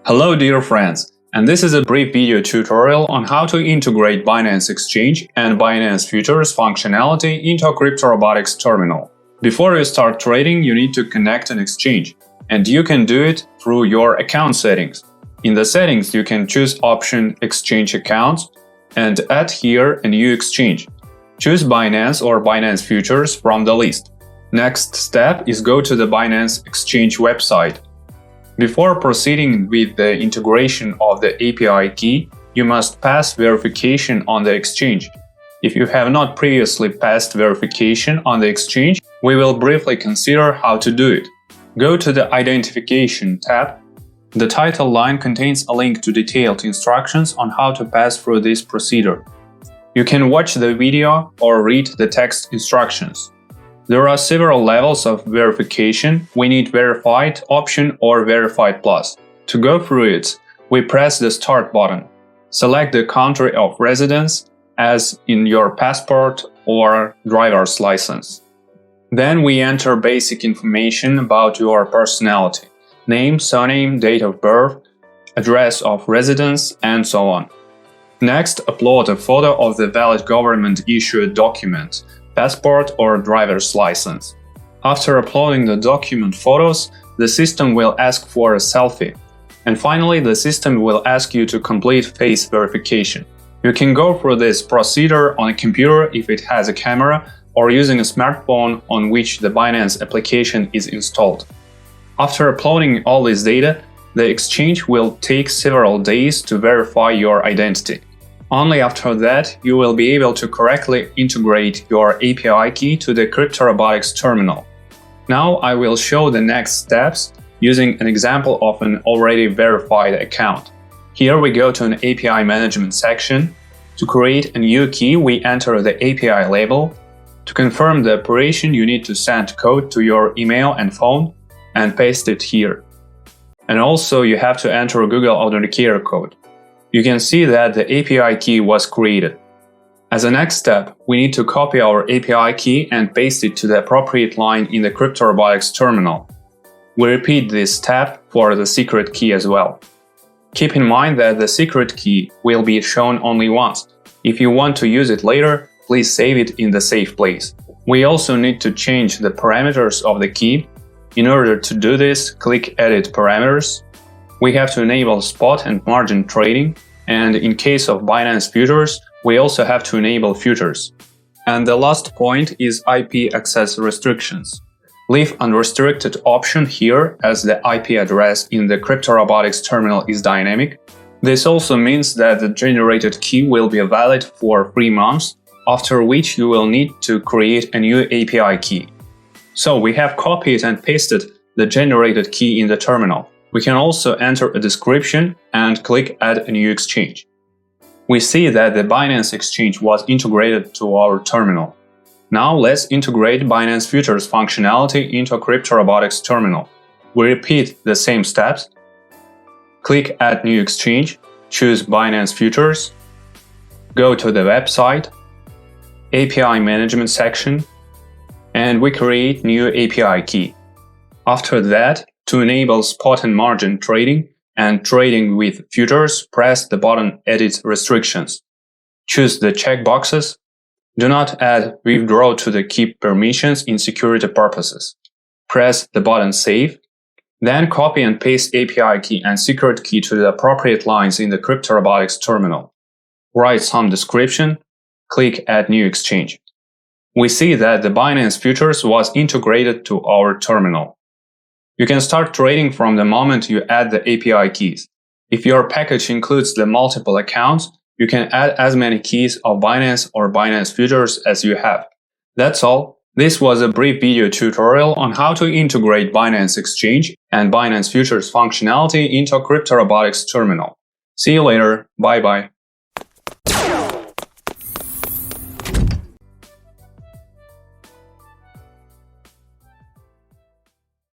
Hello dear friends, and this is a brief video tutorial on how to integrate Binance Exchange and Binance Futures functionality into a CryptoRobotics terminal. Before you start trading, you need to connect an exchange, and you can do it through your account settings. In the settings, you can choose option Exchange Accounts and add here a new exchange. Choose Binance or Binance Futures from the list. Next step is go to the Binance Exchange website. Before proceeding with the integration of the API key, you must pass verification on the exchange. If you have not previously passed verification on the exchange, we will briefly consider how to do it. Go to the Identification tab. The title line contains a link to detailed instructions on how to pass through this procedure. You can watch the video or read the text instructions. There are several levels of verification. We need Verified option or Verified Plus. To go through it, we press the Start button. Select the country of residence, as in your passport or driver's license. Then we enter basic information about your personality: name, surname, date of birth, address of residence, and so on. Next, upload a photo of the valid government-issued document, passport or driver's license. After uploading the document photos, the system will ask for a selfie. And finally, the system will ask you to complete face verification. You can go through this procedure on a computer if it has a camera, or using a smartphone on which the Binance application is installed. After uploading all this data, the exchange will take several days to verify your identity. Only after that, you will be able to correctly integrate your API key to the CryptoRobotics terminal. Now I will show the next steps using an example of an already verified account. Here we go to an API management section. To create a new key, we enter the API label. To confirm the operation, you need to send code to your email and phone and paste it here. And also you have to enter a Google Authenticator code. You can see that the API key was created. As a next step, we need to copy our API key and paste it to the appropriate line in the CryptoRobotics terminal. We repeat this step for the secret key as well. Keep in mind that the secret key will be shown only once. If you want to use it later, please save it in the safe place. We also need to change the parameters of the key. In order to do this, click Edit Parameters. We have to enable spot and margin trading, and in case of Binance Futures, we also have to enable futures. And the last point is IP access restrictions. Leave unrestricted option here, as the IP address in the CryptoRobotics terminal is dynamic. This also means that the generated key will be valid for 3 months, after which you will need to create a new API key. So we have copied and pasted the generated key in the terminal. We can also enter a description and click Add a new exchange. We see that the Binance Exchange was integrated to our terminal. Now let's integrate Binance Futures functionality into a CryptoRobotics terminal. We repeat the same steps. Click Add new exchange, choose Binance Futures, go to the website, API management section, and we create new API key. After that, to enable spot and margin trading and trading with futures, press the button Edit Restrictions. Choose the checkboxes. Do not add withdraw to the key permissions in security purposes. Press the button Save. Then copy and paste API key and secret key to the appropriate lines in the CryptoRobotics terminal. Write some description. Click Add new exchange. We see that the Binance Futures was integrated to our terminal. You can start trading from the moment you add the API keys. If your package includes the multiple accounts, you can add as many keys of Binance or Binance Futures as you have. That's all. This was a brief video tutorial on how to integrate Binance Exchange and Binance Futures functionality into a CryptoRobotics terminal. See you later. Bye bye.